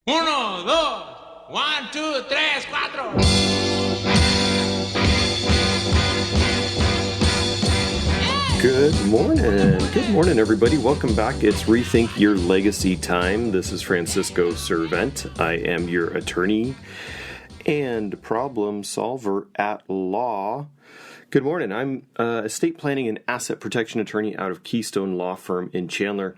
Uno, dos, one, two, tres, cuatro. Good morning. Good morning, everybody. Welcome back. It's Rethink Your Legacy time. This is Francisco Servent. I am your attorney and problem solver at law. Good morning. I'm estate planning and asset protection attorney out of Keystone Law Firm in Chandler.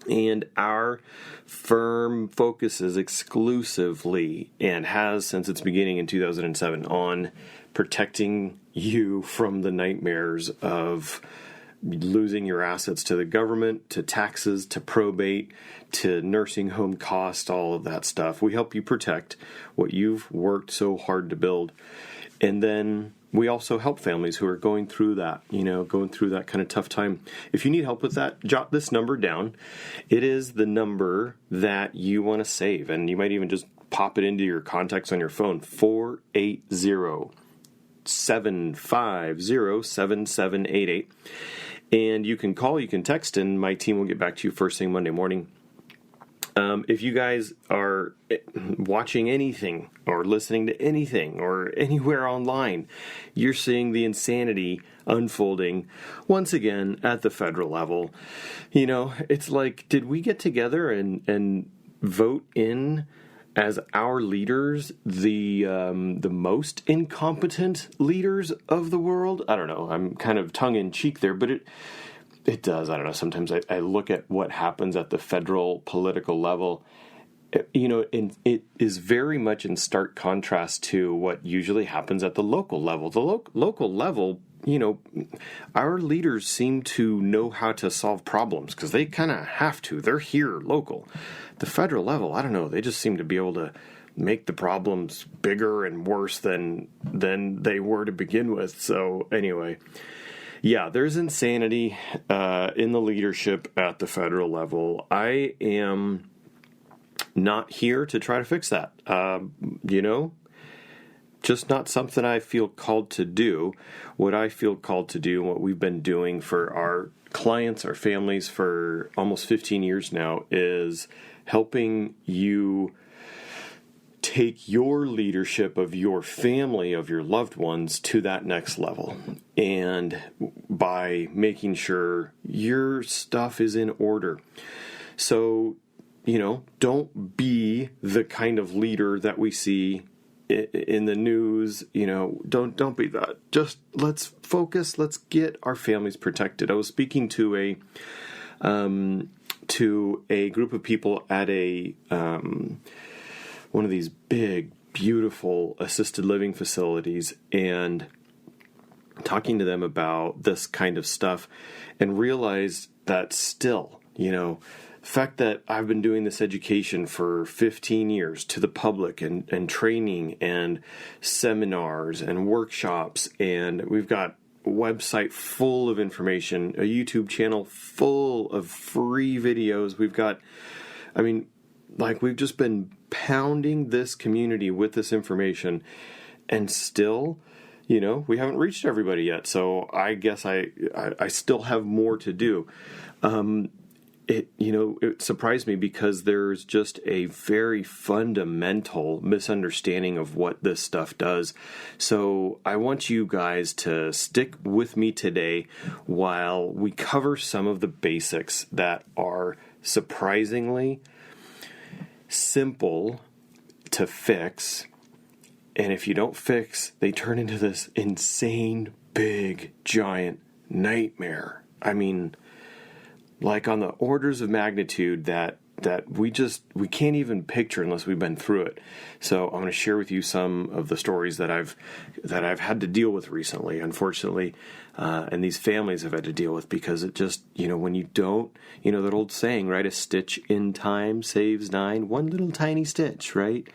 And our firm focuses exclusively, and has since its beginning in 2007, on protecting you from the nightmares of losing your assets to the government, to taxes, to probate, to nursing home cost, all of that stuff. We help you protect what you've worked so hard to build. And then we also help families who are going through that, going through that kind of tough time. If you need help with that, jot this number down. It is the number that you want to save, and you might even just pop it into your contacts on your phone, 480-750-7788. And you can call, you can text, and my team will get back to you first thing Monday morning. If you guys are watching anything or listening to anything or anywhere online, you're seeing the insanity unfolding once again at the federal level. It's like, did we get together and vote in as our leaders the most incompetent leaders of the world? I don't know. I'm kind of tongue-in-cheek there, but it does. I don't know. Sometimes I look at what happens at the federal political level, and it is very much in stark contrast to what usually happens at the local level. The local level, our leaders seem to know how to solve problems because they kind of have to. They're here local. The federal level, I don't know. They just seem to be able to make the problems bigger and worse than they were to begin with. So anyway. Yeah, there's insanity in the leadership at the federal level. I am not here to try to fix that. Just not something I feel called to do. What I feel called to do, and what we've been doing for our clients, our families for almost 15 years now, is helping you take your leadership of your family, of your loved ones, to that next level. And by making sure your stuff is in order. So, don't be the kind of leader that we see in the news. Don't be that. Just let's focus. Let's get our families protected. I was speaking to a group of people at one of these big, beautiful assisted living facilities, and talking to them about this kind of stuff, and realized that still, the fact that I've been doing this education for 15 years to the public, and training and seminars and workshops, and we've got a website full of information, a YouTube channel full of free videos. We've got, we've just been pounding this community with this information, and still, we haven't reached everybody yet. So I guess I still have more to do. It surprised me because there's just a very fundamental misunderstanding of what this stuff does. So I want you guys to stick with me today while we cover some of the basics that are surprisingly simple to fix, and if you don't fix, they turn into this insane, big, giant nightmare. Like on the orders of magnitude that we can't even picture unless we've been through it. So I'm going to share with you some of the stories that I've had to deal with recently, unfortunately, and these families have had to deal with, because it just, when you don't, that old saying, right? A stitch in time saves nine, one little tiny stitch, right?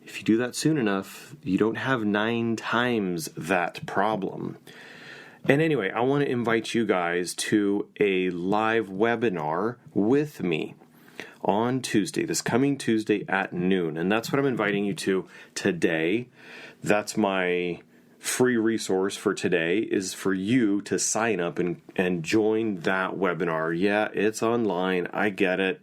If you do that soon enough, you don't have 9 times that problem. And anyway, I want to invite you guys to a live webinar with me on Tuesday, this coming Tuesday at noon. And that's what I'm inviting you to today. That's my free resource for today, is for you to sign up and join that webinar. Yeah, it's online. I get it.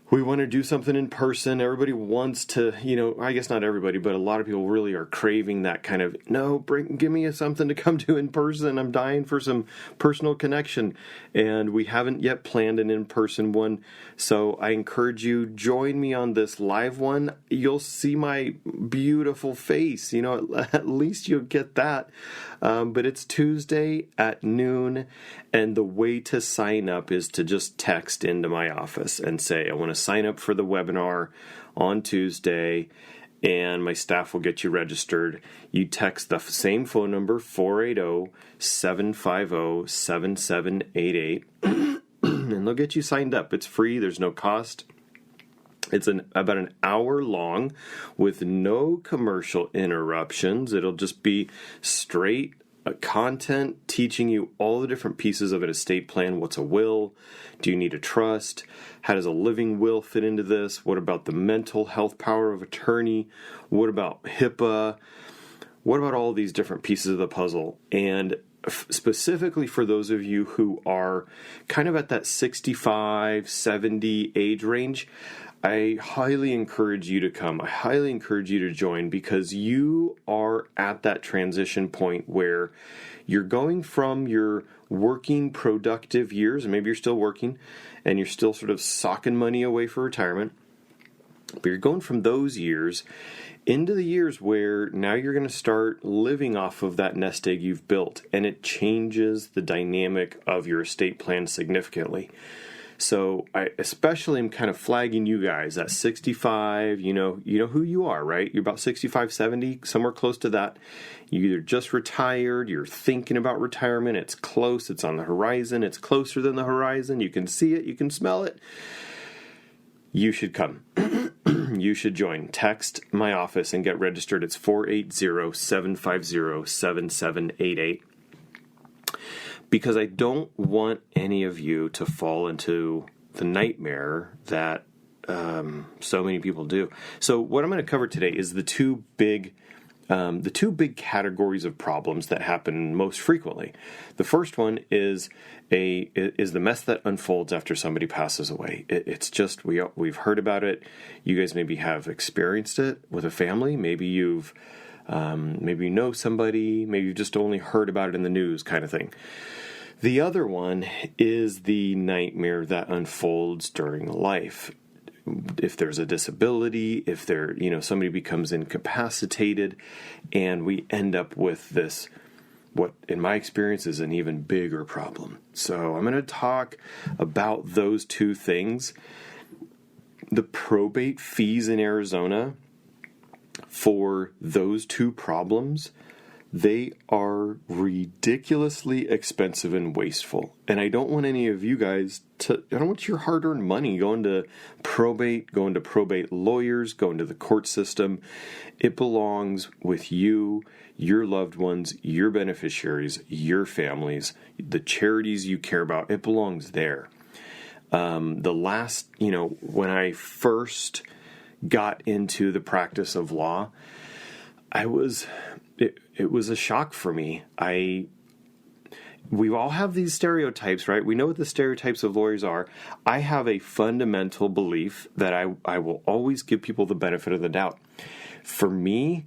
we want to do something in person. Everybody wants to, I guess not everybody, but a lot of people really are craving that kind of, no, give me something to come to in person. I'm dying for some personal connection. And we haven't yet planned an in-person one. So I encourage you, join me on this live one. You'll see my beautiful face. At least you'll get that. But it's Tuesday at noon. And the way to sign up is to just text into my office and say, I want to sign up for the webinar on Tuesday, and my staff will get you registered. You text the same phone number, 480-750-7788, and they'll get you signed up. It's free. There's no cost. It's about an hour long with no commercial interruptions. It'll just be straight content teaching you all the different pieces of an estate plan. What's a will? Do you need a trust? How does a living will fit into this? What about the mental health power of attorney? What about HIPAA? What about all these different pieces of the puzzle? And specifically for those of you who are kind of at that 65, 70 age range, I highly encourage you to come. I highly encourage you to join, because you are at that transition point where you're going from your working productive years, and maybe you're still working and you're still sort of socking money away for retirement, but you're going from those years into the years where now you're going to start living off of that nest egg you've built, and it changes the dynamic of your estate plan significantly. So I especially am kind of flagging you guys at 65, you know who you are, right? You're about 65, 70, somewhere close to that. You either just retired, you're thinking about retirement, it's close, it's on the horizon, it's closer than the horizon, you can see it, you can smell it. You should come. You should join. Text my office and get registered. It's 480-750-7788. Because I don't want any of you to fall into the nightmare that so many people do. So what I'm going to cover today is the two big categories of problems that happen most frequently. The first one is the mess that unfolds after somebody passes away. It's just we've heard about it. You guys maybe have experienced it with a family. Maybe you've maybe you know somebody. Maybe you've just only heard about it in the news, kind of thing. The other one is the nightmare that unfolds during life. If there's a disability, if somebody becomes incapacitated, and we end up with this, what in my experience is an even bigger problem. So I'm going to talk about those two things. The probate fees in Arizona for those two problems, they are ridiculously expensive and wasteful. And I don't want any of you guys I don't want your hard-earned money going to probate lawyers, going to the court system. It belongs with you, your loved ones, your beneficiaries, your families, the charities you care about. It belongs there. When I first got into the practice of law, it was a shock for me. We all have these stereotypes, right? We know what the stereotypes of lawyers are. I have a fundamental belief that I will always give people the benefit of the doubt. For me,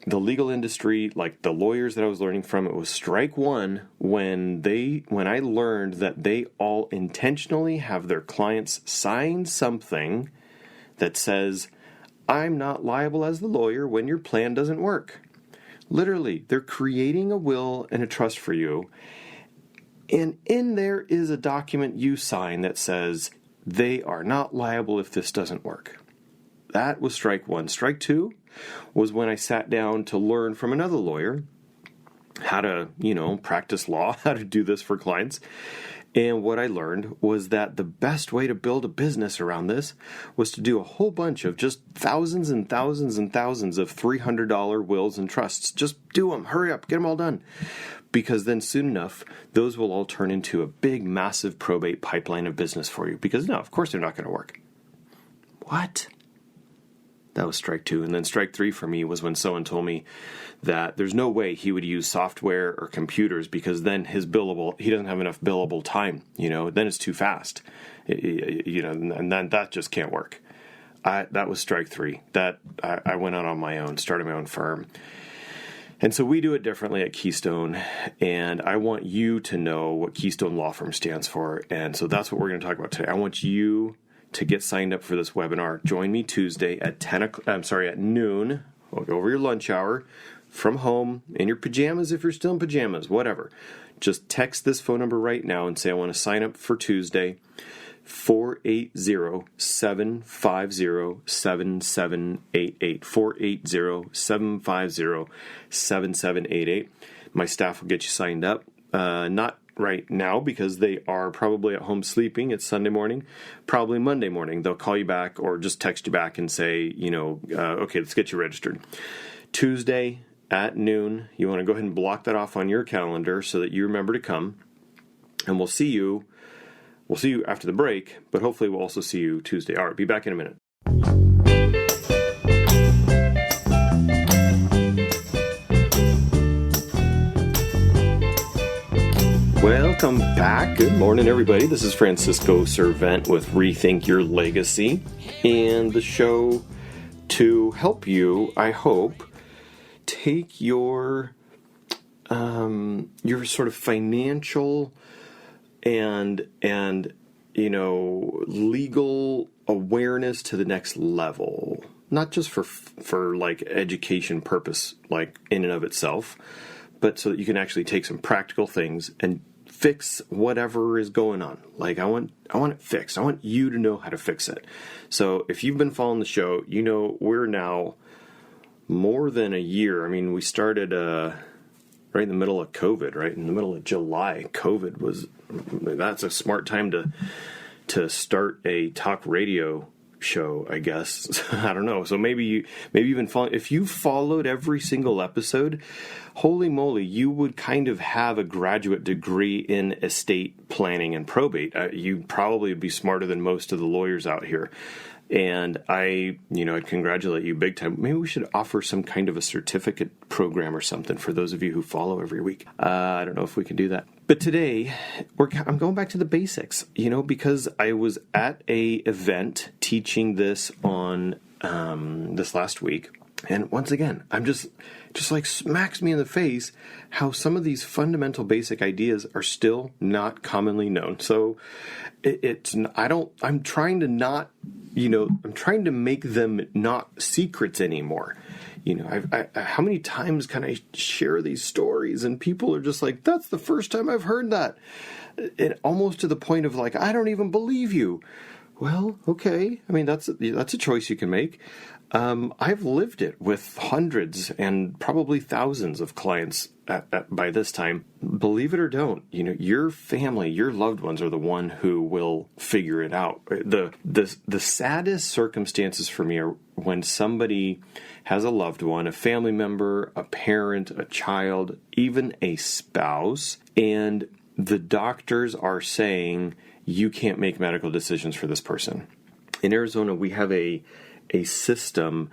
the legal industry, like the lawyers that I was learning from, it was strike one when I learned that they all intentionally have their clients sign something that says, I'm not liable as the lawyer when your plan doesn't work. Literally, they're creating a will and a trust for you. And in there is a document you sign that says they are not liable if this doesn't work. That was strike one. Strike two was when I sat down to learn from another lawyer how to, practice law, how to do this for clients. And what I learned was that the best way to build a business around this was to do a whole bunch of just thousands and thousands and thousands of $300 wills and trusts. Just do them. Hurry up. Get them all done. Because then soon enough, those will all turn into a big, massive probate pipeline of business for you. Because no, of course they're not going to work. What? That was strike 2. And then strike 3 for me was when someone told me that there's no way he would use software or computers because then he doesn't have enough billable time, then it's too fast, and then that just can't work. That was strike 3. That I went out on my own, started my own firm. And so we do it differently at Keystone, and I want you to know what Keystone Law Firm stands for. And so that's what we're going to talk about today. I want you to get signed up for this webinar. Join me Tuesday at at noon, over your lunch hour, from home, in your pajamas if you're still in pajamas, whatever. Just text this phone number right now and say, I want to sign up for Tuesday, 480-750-7788, 480-750-7788. My staff will get you signed up. Not right now because they are probably at home sleeping. It's Sunday morning. Probably Monday morning. They'll call you back or just text you back and say, okay, let's get you registered. Tuesday at noon, you want to go ahead and block that off on your calendar so that you remember to come. And we'll see you after the break, but hopefully we'll also see you Tuesday. All right, be back in a minute. Welcome back. Good morning, everybody. This is Francisco Servent with Rethink Your Legacy, and the show to help you, I hope, take your sort of financial and legal awareness to the next level. Not just for like education purpose, like in and of itself, but so that you can actually take some practical things and fix whatever is going on. Like I want it fixed. I want you to know how to fix it. So if you've been following the show, we're now more than a year. I mean, we started right in the middle of COVID, right in the middle of July. That's a smart time to start a talk radio show, I guess. I don't know. So maybe you've been following. If you followed every single episode, holy moly, you would kind of have a graduate degree in estate planning and probate. You probably would be smarter than most of the lawyers out here. And I'd congratulate you big time. Maybe we should offer some kind of a certificate program or something for those of you who follow every week. I don't know if we can do that. But today, I'm going back to the basics, because I was at a event teaching this on this last week. And once again, I'm just like smacks me in the face how some of these fundamental basic ideas are still not commonly known. So I'm trying to make them not secrets anymore. How many times can I share these stories and people are just like, that's the first time I've heard that. And almost to the point of like, I don't even believe you. Well, okay. I mean, that's a choice you can make. I've lived it with hundreds and probably thousands of clients by this time. Believe it or don't, your family, your loved ones are the one who will figure it out. The saddest circumstances for me are when somebody has a loved one, a family member, a parent, a child, even a spouse, and the doctors are saying, you can't make medical decisions for this person. In Arizona, we have a system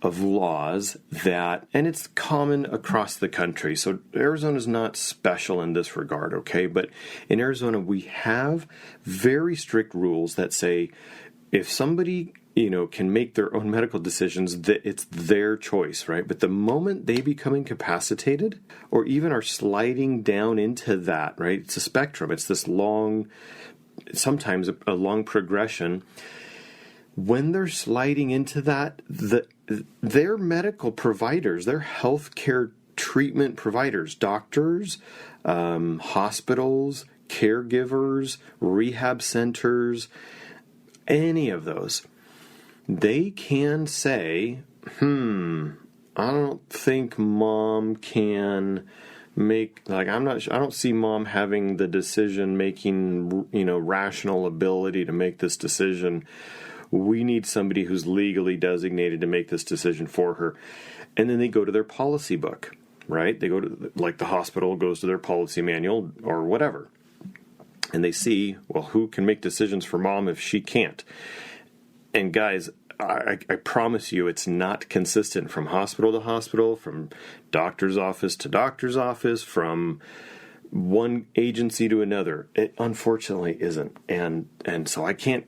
of laws and it's common across the country. So Arizona is not special in this regard, okay? But in Arizona, we have very strict rules that say if somebody, can make their own medical decisions, that it's their choice, right? But the moment they become incapacitated or even are sliding down into that, right? It's a spectrum. It's this sometimes a long progression. When they're sliding into that, their medical providers, their healthcare treatment providers, doctors, hospitals, caregivers, rehab centers, any of those, they can say, I don't think mom can make, I don't see mom having the decision-making, rational ability to make this decision. We need somebody who's legally designated to make this decision for her. And then they go to their policy book, right? They go to, the hospital goes to their policy manual or whatever. And they see, well, who can make decisions for mom if she can't? And guys, I promise you it's not consistent from hospital to hospital, from doctor's office to doctor's office, from one agency to another. It unfortunately isn't. And so I can't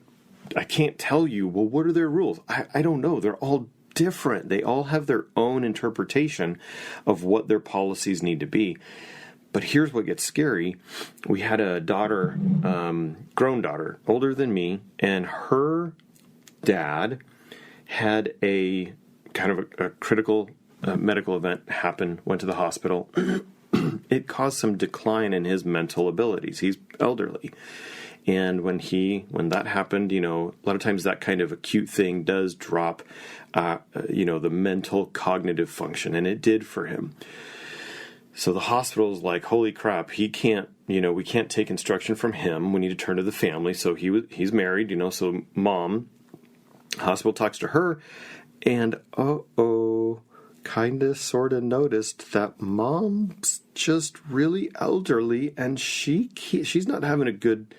tell you, well, what are their rules? I don't know. They're all different. They all have their own interpretation of what their policies need to be. But here's what gets scary. We had a daughter, grown daughter, older than me, and her dad had a kind of a critical medical event happen, went to the hospital. It caused some decline in his mental abilities. He's elderly. And when that happened, a lot of times that kind of acute thing does drop, the mental cognitive function, and it did for him. So the hospital's like, holy crap, he can't, we can't take instruction from him. We need to turn to the family. So he's married, so mom, hospital talks to her, and kind of sort of noticed that mom's just really elderly, and she's not having a good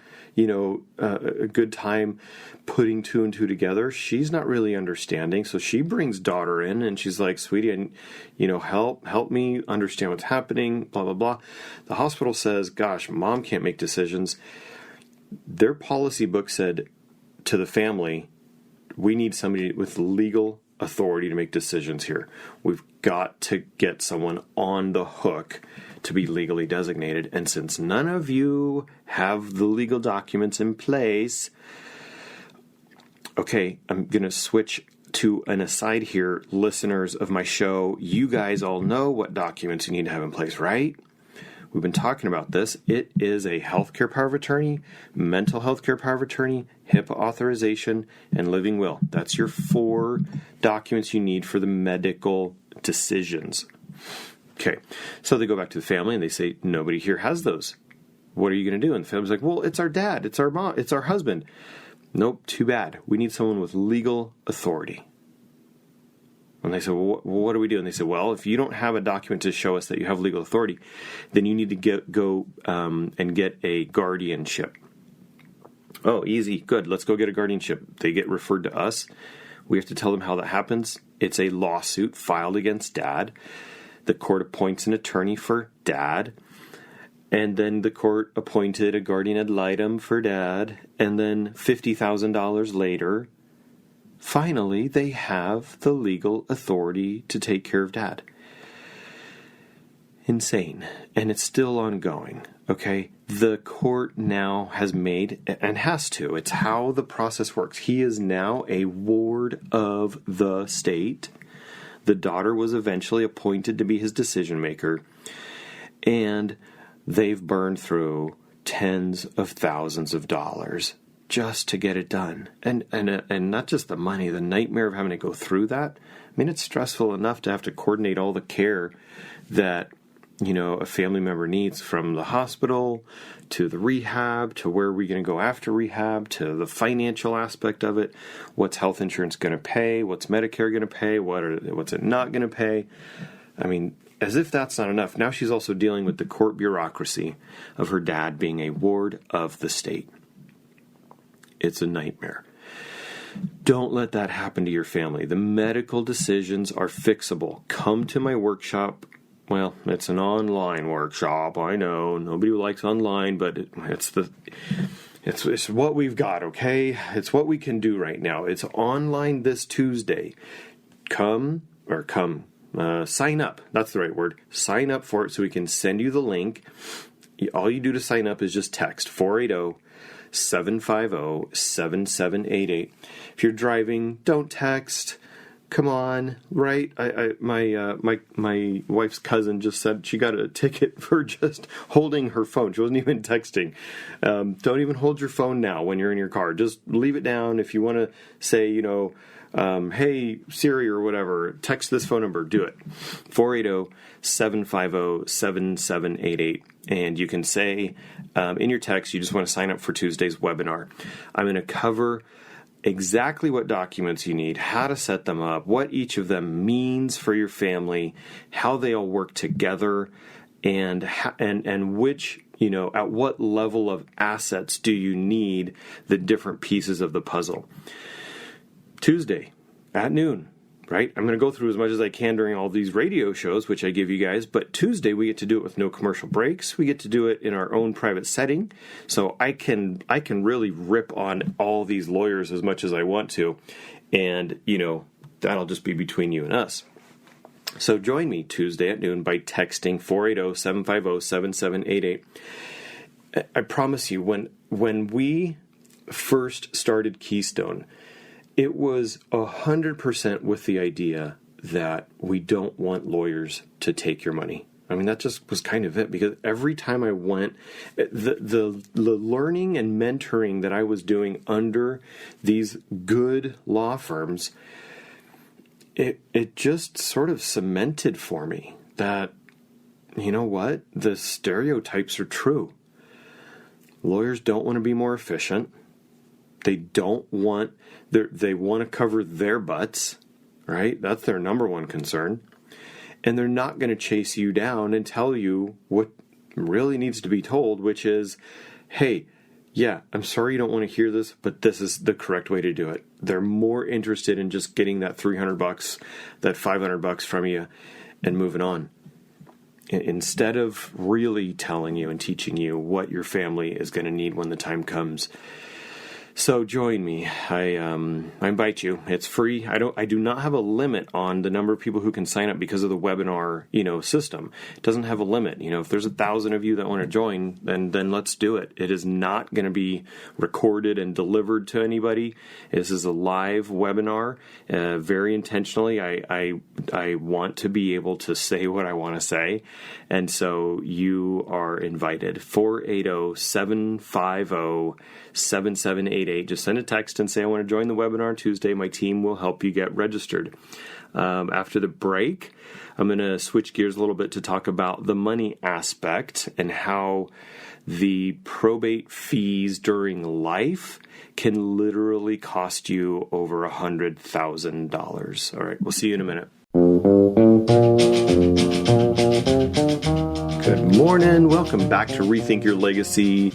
time putting two and two together. She's not really understanding. So she brings daughter in, and she's like, sweetie, help me understand what's happening, blah, blah, blah. The hospital says, gosh, mom can't make decisions. Their policy book said to the family, we need somebody with legal authority to make decisions here. We've got to get someone on the hook to be legally designated. And since none of you have the legal documents in place, okay, I'm going to switch to an aside here. Listeners of my show, you guys all know what documents you need to have in place, right? We've been talking about this. It is a healthcare power of attorney, mental health care power of attorney, HIPAA authorization, and living will. That's your 4 documents you need for the medical decisions. Okay, so they go back to the family and they say, nobody here has those. What are you going to do? And the family's like, well, it's our dad, it's our mom, it's our husband. Nope, too bad. We need someone with legal authority. And they said, well, what do we do? And they said, well, if you don't have a document to show us that you have legal authority, then you need to go and get a guardianship. Oh, easy. Good. Let's go get a guardianship. They get referred to us. We have to tell them how that happens. It's a lawsuit filed against dad. The court appoints an attorney for dad. And then the court appointed a guardian ad litem for dad. And then $50,000 later, finally, they have the legal authority to take care of dad. Insane. And it's still ongoing, okay? The court now has made, and has to, it's how the process works. He is now a ward of the state. The daughter was eventually appointed to be his decision maker. And they've burned through tens of thousands of dollars just to get it done. And not just the money, the nightmare of having to go through that. I mean, it's stressful enough to have to coordinate all the care that, a family member needs, from the hospital to the rehab, to where are we going to go after rehab, to the financial aspect of it. What's health insurance going to pay? What's Medicare going to pay? What's it not going to pay? I mean, as if that's not enough, now she's also dealing with the court bureaucracy of her dad being a ward of the state. It's a nightmare. Don't let that happen to your family. The medical decisions are fixable. Come to my workshop. Well, it's an online workshop. I know nobody likes online, but it's what we've got. Okay, it's what we can do right now. It's online this Tuesday. Sign up. That's the right word. Sign up for it so we can send you the link. All you do to sign up is just text 480-750-7788. If you're driving, don't text. Come on, right? My wife's cousin just said she got a ticket for just holding her phone. She wasn't even texting. Don't even hold your phone now when you're in your car. Just leave it down. If you want to say, hey, Siri or whatever, text this phone number. Do it. 480-750-7788. And you can say in your text, you just want to sign up for Tuesday's webinar. I'm going to cover exactly what documents you need, how to set them up, what each of them means for your family, how they all work together, and which, at what level of assets do you need the different pieces of the puzzle. Tuesday, at noon. Right? I'm going to go through as much as I can during all these radio shows, which I give you guys, but Tuesday we get to do it with no commercial breaks. We get to do it in our own private setting. So I can really rip on all these lawyers as much as I want to. And, that'll just be between you and us. So join me Tuesday at noon by texting 480-750-7788. I promise you, when we first started Keystone, it was 100% with the idea that we don't want lawyers to take your money. I mean, that just was kind of it, because every time I went, the learning and mentoring that I was doing under these good law firms, it just sort of cemented for me that, you know what, the stereotypes are true. Lawyers don't want to be more efficient. They want to cover their butts, right? That's their number one concern. And they're not going to chase you down and tell you what really needs to be told, which is, hey, yeah, I'm sorry you don't want to hear this, but this is the correct way to do it. They're more interested in just getting that $300, that $500 from you and moving on, instead of really telling you and teaching you what your family is going to need when the time comes. So join me. I invite you. It's free. I do not have a limit on the number of people who can sign up because of the webinar, system. It doesn't have a limit. If there's 1,000 of you that want to join, then let's do it. It is not going to be recorded and delivered to anybody. This is a live webinar. Very intentionally, I want to be able to say what I want to say. And so you are invited. 480-750-7788. Just send a text and say, I want to join the webinar Tuesday. My team will help you get registered. After the break, I'm going to switch gears a little bit to talk about the money aspect and how the probate fees during life can literally cost you over $100,000. All right, we'll see you in a minute. Good morning. Welcome back to Rethink Your Legacy.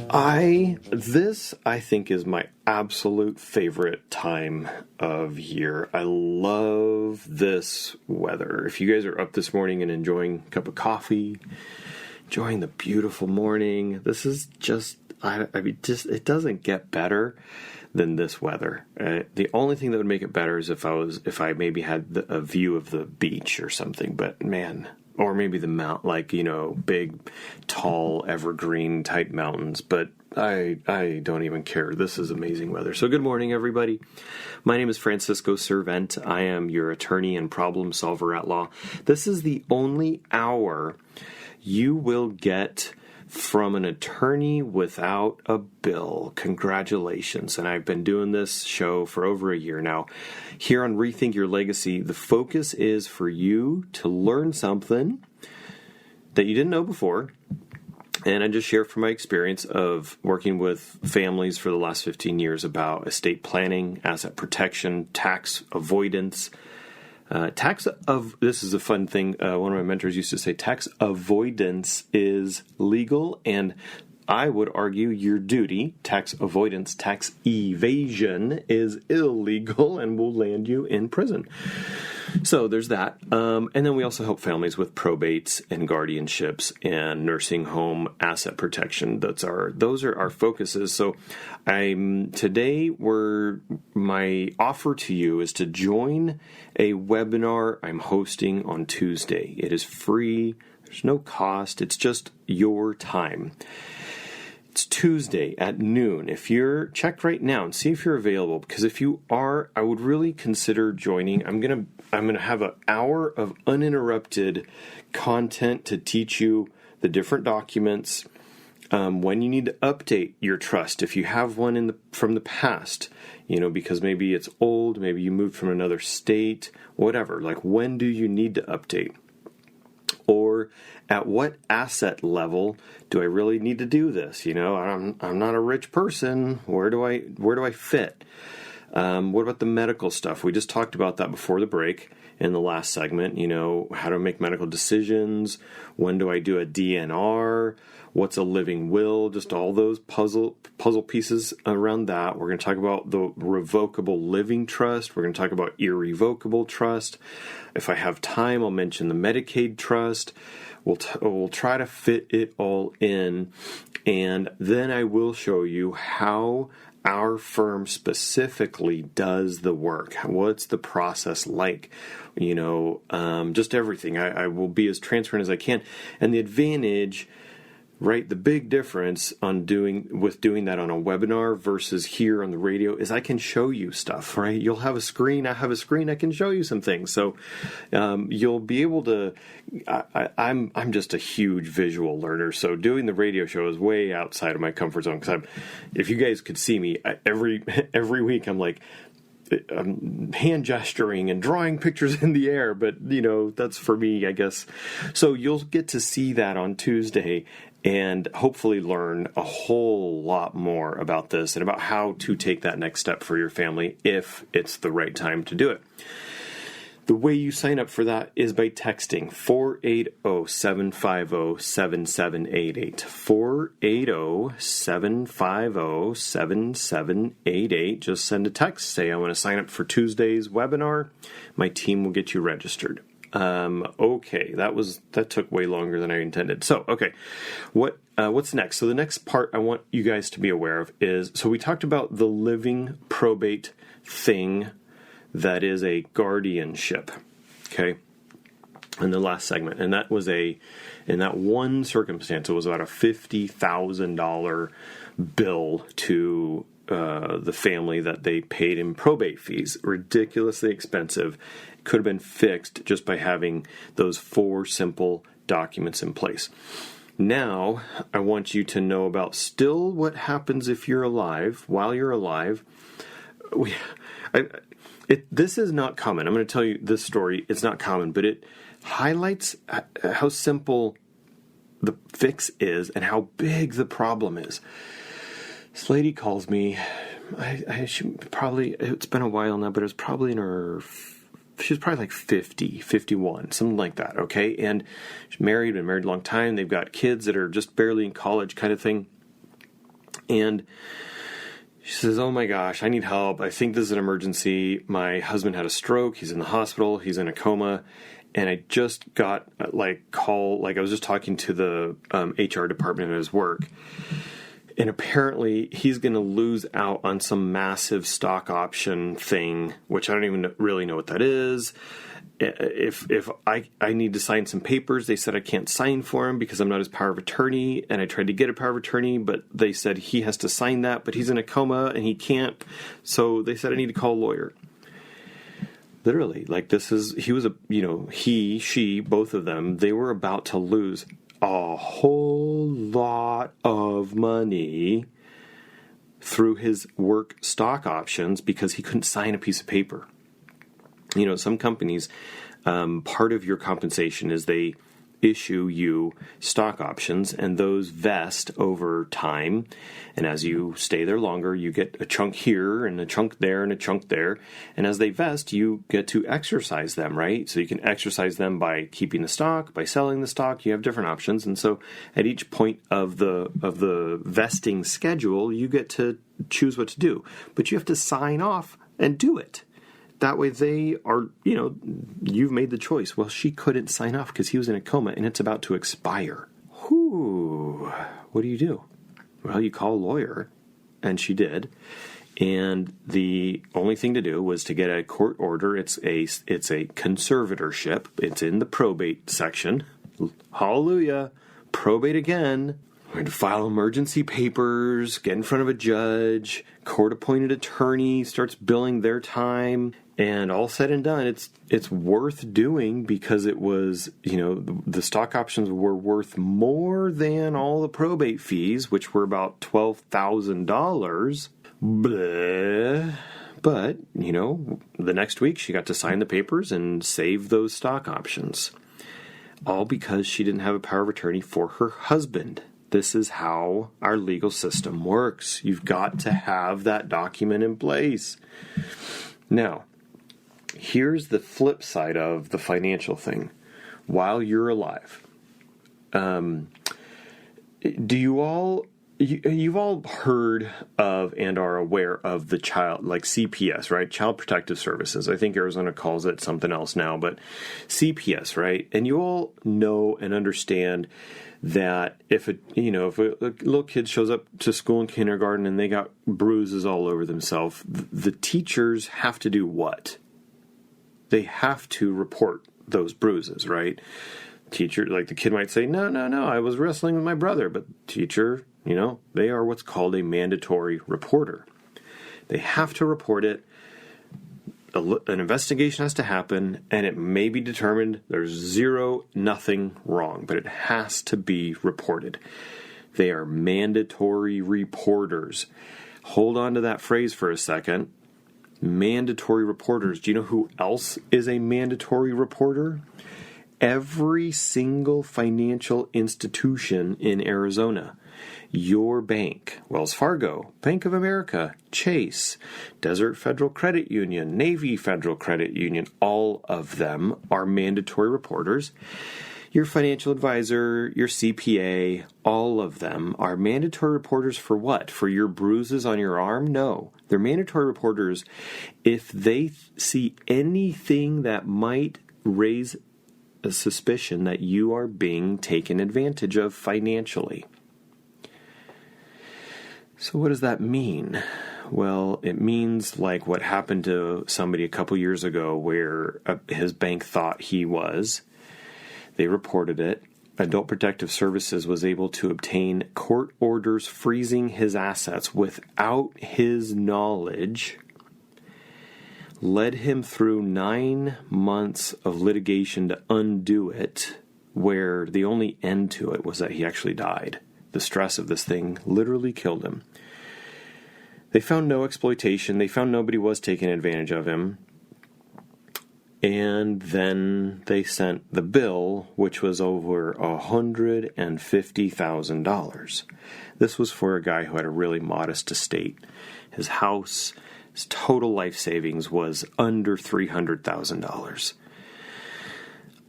This I think is my absolute favorite time of year. I love this weather. If you guys are up this morning and enjoying a cup of coffee, enjoying the beautiful morning, this is just, it doesn't get better than this weather. The only thing that would make it better is if I maybe had a view of the beach or something, but man, or maybe the big, tall, evergreen type mountains. But I don't even care. This is amazing weather. So good morning, everybody. My name is Francisco Servent. I am your attorney and problem solver at law. This is the only hour you will get from an attorney without a bill. Congratulations. And I've been doing this show for over a year now. Here on Rethink Your Legacy, the focus is for you to learn something that you didn't know before. And I just share from my experience of working with families for the last 15 years about estate planning, asset protection, tax avoidance. This is a fun thing. One of my mentors used to say, tax avoidance is legal, and I would argue your duty. Tax avoidance, tax evasion is illegal and will land you in prison. So there's that. And then we also help families with probates and guardianships and nursing home asset protection. Those are our focuses. So my offer to you is to join a webinar I'm hosting on Tuesday. It is free. There's no cost. It's just your time. It's Tuesday at noon. If you're, check right now and see if you're available, because if you are, I would really consider joining. I'm gonna have an hour of uninterrupted content to teach you the different documents, when you need to update your trust if you have one from the past, because maybe it's old, maybe you moved from another state, whatever. Like, when do you need to update? Or at what asset level do I really need to do this? I'm not a rich person. Where do I fit? What about the medical stuff? We just talked about that before the break in the last segment. How to make medical decisions. When do I do a DNR? What's a living will? Just all those puzzle pieces around that. We're going to talk about the revocable living trust. We're going to talk about irrevocable trust. If I have time, I'll mention the Medicaid trust. We'll try to fit it all in, and then I will show you how our firm specifically does the work. What's the process like? Just everything. I will be as transparent as I can. And the advantage, right, the big difference on doing that on a webinar versus here on the radio is I can show you stuff, right? You'll have a screen, I have a screen, I can show you some things. So you'll be able to, I'm just a huge visual learner, so doing the radio show is way outside of my comfort zone, because if you guys could see me, every week I'm hand gesturing and drawing pictures in the air, but that's for me, I guess. So you'll get to see that on Tuesday and hopefully learn a whole lot more about this and about how to take that next step for your family if it's the right time to do it. The way you sign up for that is by texting 480-750-7788. 480-750-7788. Just send a text. Say, I want to sign up for Tuesday's webinar. My team will get you registered. Okay, that took way longer than I intended. So, okay, what's next? So the next part I want you guys to be aware of is, so we talked about the living probate thing that is a guardianship, okay, in the last segment. And that was in that one circumstance, it was about a $50,000 bill to the family that they paid in probate fees. Ridiculously expensive. Could have been fixed just by having those 4 simple documents in place. Now, I want you to know about still what happens if you're alive, while you're alive. This is not common. I'm going to tell you this story. It's not common, but it highlights how simple the fix is and how big the problem is. This lady calls me. It's been a while now, but it was probably she was probably like 50, 51, something like that, okay? And she's been married a long time. They've got kids that are just barely in college kind of thing. And she says, oh my gosh, I need help. I think this is an emergency. My husband had a stroke. He's in the hospital. He's in a coma. And I just got I was just talking to the HR department at his work. And apparently he's going to lose out on some massive stock option thing, which I don't even really know what that is. If I need to sign some papers, they said I can't sign for him because I'm not his power of attorney. And I tried to get a power of attorney, but they said he has to sign that, but he's in a coma and he can't. So they said I need to call a lawyer. Literally, she, both of them, they were about to lose a whole lot of money through his work stock options because he couldn't sign a piece of paper. Some companies, part of your compensation is they issue you stock options, and those vest over time. And as you stay there longer, you get a chunk here and a chunk there and a chunk there. And as they vest, you get to exercise them, right? So you can exercise them by keeping the stock, by selling the stock. You have different options. And so at each point of the vesting schedule, you get to choose what to do. But you have to sign off and do it. That way they are, you've made the choice. Well, she couldn't sign off because he was in a coma and it's about to expire. Whew. What do? Well, you call a lawyer, and she did. And the only thing to do was to get a court order. It's a conservatorship. It's in the probate section. Hallelujah. Probate again. We're going to file emergency papers, get in front of a judge, court-appointed attorney starts billing their time, and all said and done, it's worth doing because it was, the stock options were worth more than all the probate fees, which were about $12,000. But, the next week she got to sign the papers and save those stock options. All because she didn't have a power of attorney for her husband. This is how our legal system works. You've got to have that document in place. Now, here's the flip side of the financial thing. While you're alive, you've all heard of and are aware of the child, like CPS, right? Child Protective Services. I think Arizona calls it something else now, but CPS, right? And you all know and understand that if a little kid shows up to school in kindergarten and they got bruises all over themselves, the teachers have to do what? They have to report those bruises, right? Teacher, like the kid might say, no, I was wrestling with my brother, but teacher, they are what's called a mandatory reporter. They have to report it. An investigation has to happen, and it may be determined there's nothing wrong, but it has to be reported. They are mandatory reporters. Hold on to that phrase for a second. Mandatory reporters. Do you know who else is a mandatory reporter? Every single financial institution in Arizona. Your bank, Wells Fargo, Bank of America, Chase, Desert Federal Credit Union, Navy Federal Credit Union, all of them are mandatory reporters. Your financial advisor, your CPA, all of them are mandatory reporters for what? For your bruises on your arm? No. They're mandatory reporters if they see anything that might raise a suspicion that you are being taken advantage of financially. So what does that mean? Well, it means like what happened to somebody a couple years ago where his bank thought he was. They reported it. Adult Protective Services was able to obtain court orders freezing his assets without his knowledge. Led him through 9 months of litigation to undo it, where the only end to it was that he actually died. The stress of this thing literally killed him. They found no exploitation. They found nobody was taking advantage of him. And then they sent the bill, which was over $150,000. This was for a guy who had a really modest estate. His house, his total life savings was under $300,000.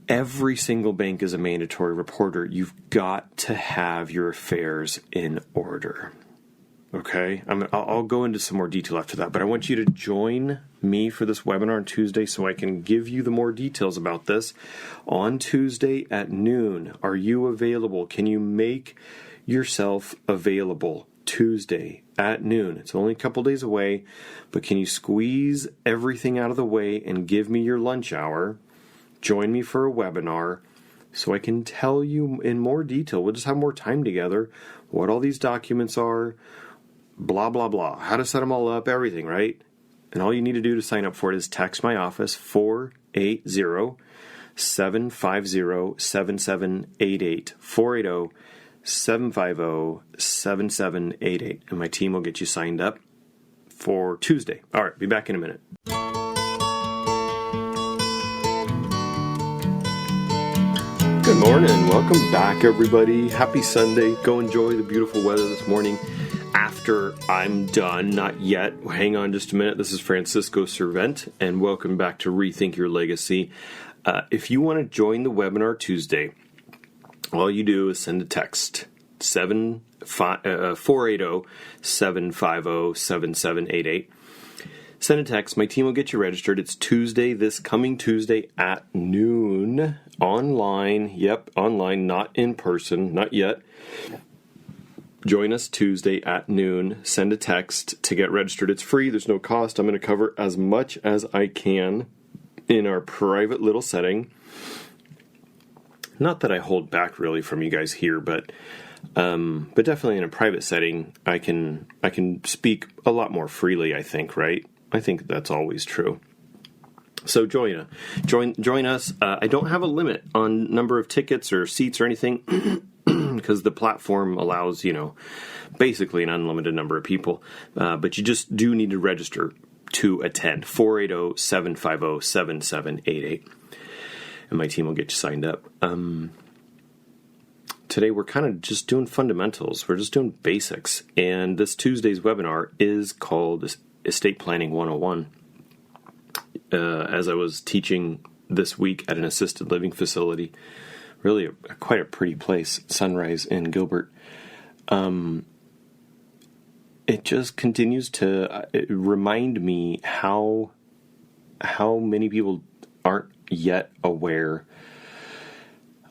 Every single bank is a mandatory reporter. You've got to have your affairs in order. Okay? I'll go into some more detail after that, but I want you to join me for this webinar on Tuesday so I can give you the more details about this. On Tuesday at noon, are you available? Can you make yourself available Tuesday at noon? It's only a couple days away, but can you squeeze everything out of the way and give me your lunch hour? Join me for a webinar so I can tell you in more detail. We'll just have more time together, what all these documents are, blah, blah, blah, how to set them all up, everything, right? And all you need to do to sign up for it is text my office, 480-750-7788, 480-750-7788, and my team will get you signed up for Tuesday. All right, be back in a minute. Good morning. Welcome back, everybody. Happy Sunday. Go enjoy the beautiful weather this morning. After I'm done, not yet. Hang on just a minute. This is Francisco Servent, and welcome back to Rethink Your Legacy. If you want to join the webinar Tuesday, all you do is send a text, 480-750-7788. Send a text. My team will get you registered. It's Tuesday, this coming Tuesday at noon. Online. Yep, online, not in person. Not yet. Join us Tuesday at noon. Send a text to get registered. It's free. There's no cost. I'm going to cover as much as I can in our private little setting. Not that I hold back really from you guys here, but definitely in a private setting, I can speak a lot more freely, I think, right? I think that's always true. So join us. I don't have a limit on number of tickets or seats or anything because the platform allows, basically an unlimited number of people. But you just do need to register to attend. 480-750-7788. And my team will get you signed up. today we're kind of just doing fundamentals. We're just doing basics. And this Tuesday's webinar is called Estate Planning 101. As I was teaching this week at an assisted living facility, really quite a pretty place, Sunrise in Gilbert, it just continues to remind me how many people aren't yet aware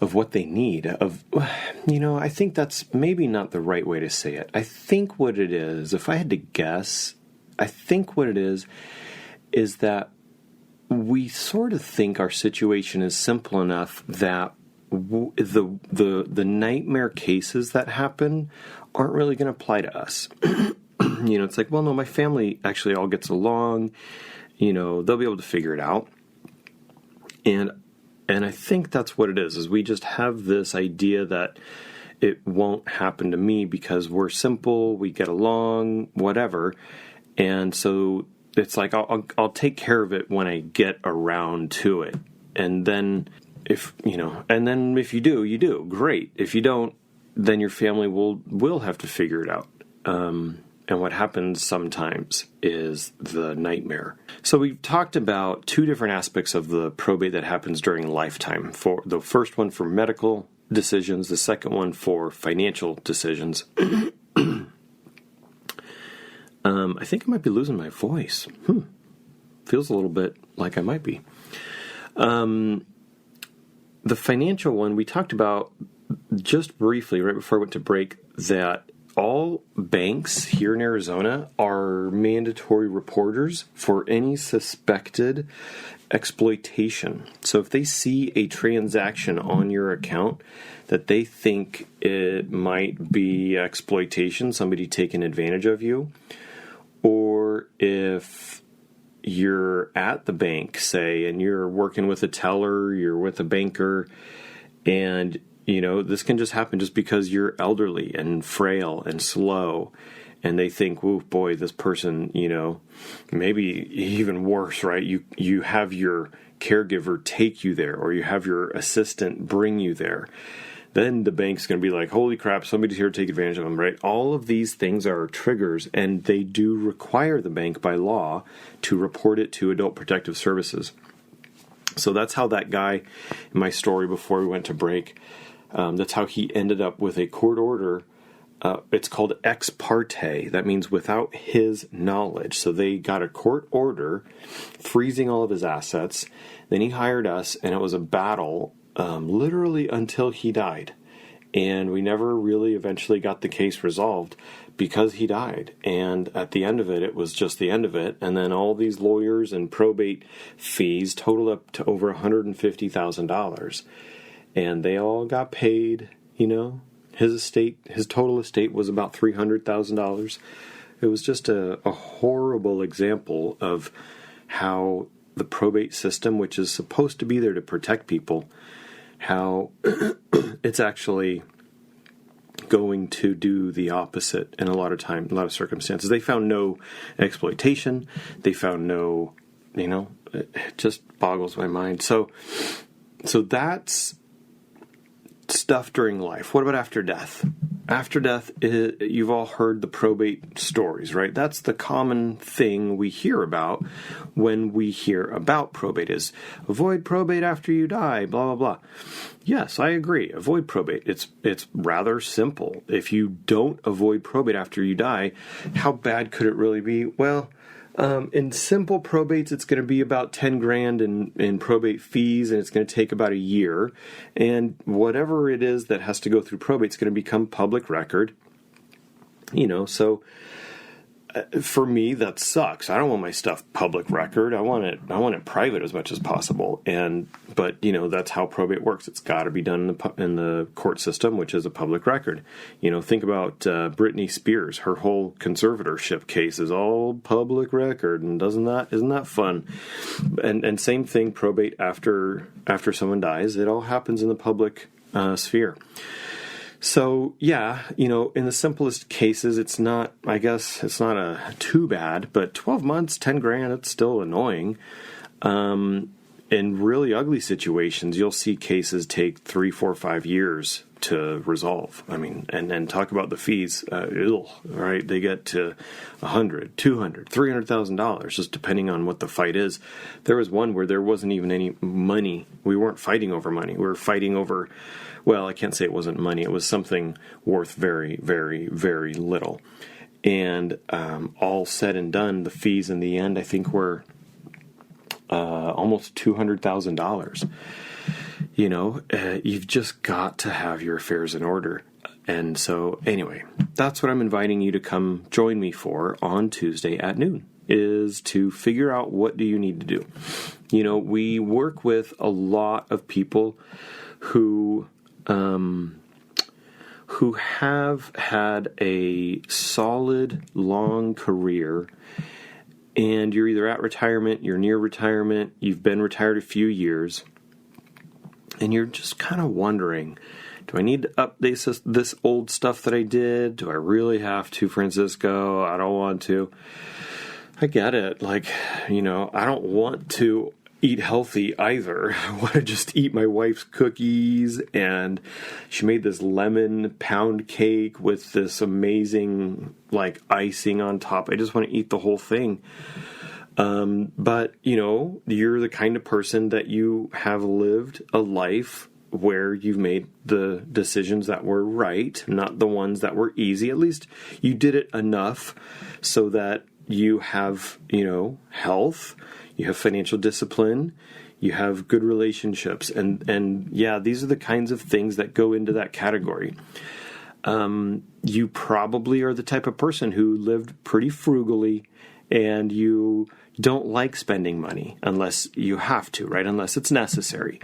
of what they need. I think that's maybe not the right way to say it. I think what it is, if I had to guess, I think what it is that we sort of think our situation is simple enough that the nightmare cases that happen aren't really going to apply to us. It's like, well, no, my family actually all gets along. They'll be able to figure it out. And I think that's what it is we just have this idea that it won't happen to me because we're simple, we get along, whatever. And so it's like, I'll take care of it when I get around to it. And then if you do, you do. Great. If you don't, then your family will have to figure it out. And what happens sometimes is the nightmare. So we've talked about two different aspects of the probate that happens during lifetime. For the first one for medical decisions, the second one for financial decisions. I think I might be losing my voice. Feels a little bit like I might be. The financial one, we talked about just briefly right before I went to break that all banks here in Arizona are mandatory reporters for any suspected exploitation. So if they see a transaction on your account that they think it might be exploitation, somebody taking advantage of you, or if you're at the bank, say, and you're working with a teller, you're with a banker, and this can just happen just because you're elderly and frail and slow, and they think, "Whoa, boy, this person, maybe even worse, right? You have your caregiver take you there, or you have your assistant bring you there." Then the bank's going to be like, "Holy crap, somebody's here to take advantage of them," right? All of these things are triggers, and they do require the bank by law to report it to Adult Protective Services. So that's how that guy in my story before we went to break, that's how he ended up with a court order. It's called ex parte. That means without his knowledge. So they got a court order freezing all of his assets. Then he hired us, and it was a battle literally until he died. And we never really eventually got the case resolved because he died. And at the end of it, it was just the end of it. And then all these lawyers and probate fees totaled up to over $150,000. And they all got paid, His total estate was about $300,000. It was just a horrible example of how the probate system, which is supposed to be there to protect people, how it's actually going to do the opposite in a lot of circumstances. They found no exploitation. They found no, it just boggles my mind. So that's stuff during life. What about after death? After death, you've all heard the probate stories, right? That's the common thing we hear about when we hear about probate is avoid probate after you die, blah, blah, blah. Yes, I agree. Avoid probate. It's rather simple. If you don't avoid probate after you die, how bad could it really be? Well, in simple probates, it's going to be about $10,000 in probate fees, and it's going to take about a year. And whatever it is that has to go through probate is going to become public record. So for me, that sucks. I don't want my stuff public record. I want it private as much as possible. But that's how probate works. It's got to be done in the court system, which is a public record. Think about Britney Spears. Her whole conservatorship case is all public record, and isn't that fun? And same thing, probate after someone dies. It all happens in the public sphere. So, yeah, in the simplest cases, it's not too bad, but 12 months, $10,000, it's still annoying. And in really ugly situations, you'll see cases take 3, 4, 5 years to resolve. I mean, and then talk about the fees. Right? They get to $100,000, $200,000, $300,000, just depending on what the fight is. There was one where there wasn't even any money. We weren't fighting over money. We were fighting over, well, I can't say it wasn't money. It was something worth very, very, very little. And all said and done, the fees in the end, I think, were almost $200,000. You've just got to have your affairs in order. And so, anyway, that's what I'm inviting you to come join me for on Tuesday at noon, is to figure out what do you need to do. We work with a lot of people who have had a solid, long career, and you're either at retirement, you're near retirement, you've been retired a few years, and you're just kind of wondering, do I need to update this old stuff that I did? Do I really have to, Francisco? I don't want to. I get it. I don't want to eat healthy either. I want to just eat my wife's cookies, and she made this lemon pound cake with this amazing icing on top. I just want to eat the whole thing. But you're the kind of person that you have lived a life where you've made the decisions that were right, not the ones that were easy. At least you did it enough so that you have, health, you have financial discipline, you have good relationships. And yeah, these are the kinds of things that go into that category. You probably are the type of person who lived pretty frugally, and you don't like spending money unless you have to, right? Unless it's necessary.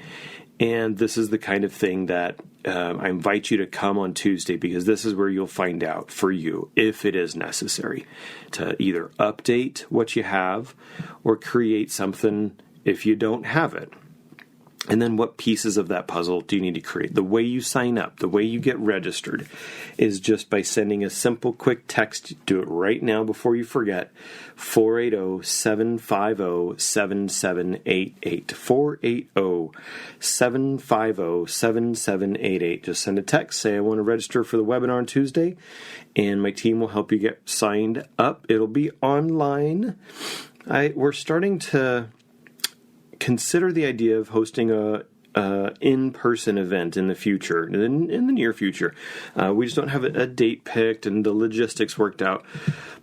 And this is the kind of thing that I invite you to come on Tuesday, because this is where you'll find out for you if it is necessary to either update what you have or create something if you don't have it. And then what pieces of that puzzle do you need to create? The way you sign up, the way you get registered is just by sending a simple, quick text. Do it right now before you forget. 480-750-7788. 480-750-7788. Just send a text. Say, I want to register for the webinar on Tuesday, and my team will help you get signed up. It'll be online. We're starting to consider the idea of hosting a in-person event in the future, in the near future. We just don't have a date picked and the logistics worked out,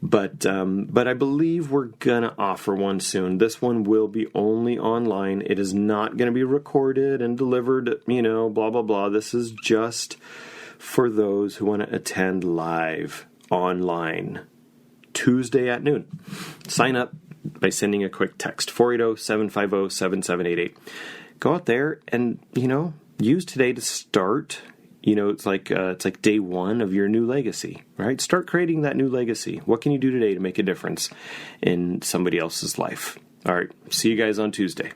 but I believe we're gonna offer one soon. This one will be only online. It is not going to be recorded and delivered, blah blah blah. This is just for those who want to attend live online Tuesday at noon. Sign up by sending a quick text, 480-750-7788. Go out there and, use today to start. It's like day one of your new legacy, right? Start creating that new legacy. What can you do today to make a difference in somebody else's life? All right. See you guys on Tuesday.